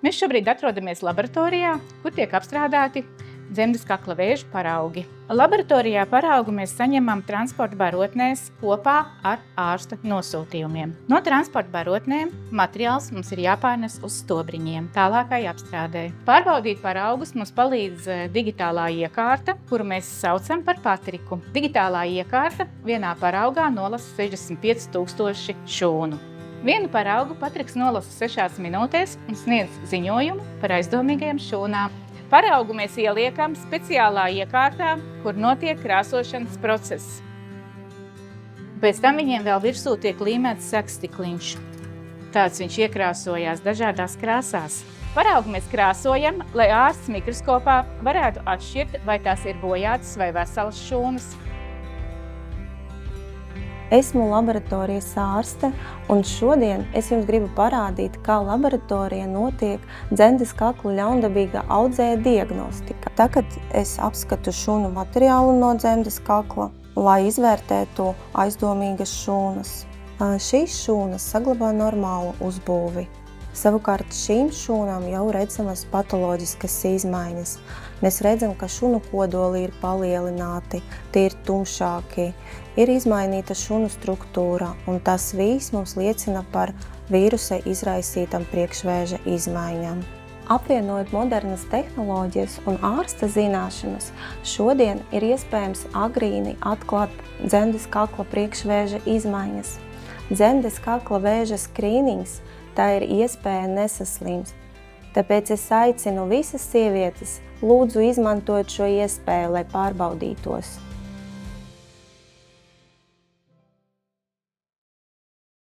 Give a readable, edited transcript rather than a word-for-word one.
Mēs šobrīd atrodamies laboratorijā, kur tiek apstrādāti dzemdes kakla vēža paraugi. Laboratorijā paraugu mēs saņemam transporta barotnēs kopā ar ārsta nosūtījumiem. No transporta barotnēm materiāls mums ir jāpārnes uz stobriņiem tālākai apstrādei. Pārbaudīt paraugus mums palīdz digitālā iekārta, kuru mēs saucam par Patriku. Digitālā iekārta vienā paraugā nolasa 65,000 šūnu. Vienu paraugu Patriks nolasa 6 minūtēs un sniedz ziņojumu par aizdomīgajām šūnām. Paraugu mēs ieliekam speciālā iekārtā, kur notiek krāsošanas process. Pēc tam viņiem vēl virsū tiek līmēts segstikliņš. Tāds viņš iekrāsojās dažādās krāsās. Paraugu mēs krāsojam, lai ārsts mikroskopā varētu atšķirt, vai tās ir bojātas vai veselas šūnas. Esmu laboratorijas ārste, un šodien es jums gribu parādīt, kā laboratorijā notiek dzemdes kakla ļaundabīga audzēja diagnostika. Tagad es apskatu šūnu materiālu no dzemdes kakla, lai izvērtētu aizdomīgas šūnas. Šīs šūnas saglabā normālu uzbūvi. Savukārt šīm šūnām jau redzamas patoloģiskas izmaiņas. Mēs redzam, ka šūnu kodoli ir palielināti, tie ir tumšāki, ir izmainīta šūnu struktūra, un tas viss mums liecina par vīrusa izraisītam priekšvēža izmaiņām. Apvienojot modernas tehnoloģijas un ārsta zināšanas, šodien ir iespējams agrīni atklāt dzemdes kakla priekšvēža izmaiņas. Dzemdes kakla vēža skrīnings tā ir iespēja nesaslimt. Tāpēc es aicinu visas sievietes, lūdzu izmantot šo iespēju, lai pārbaudītos.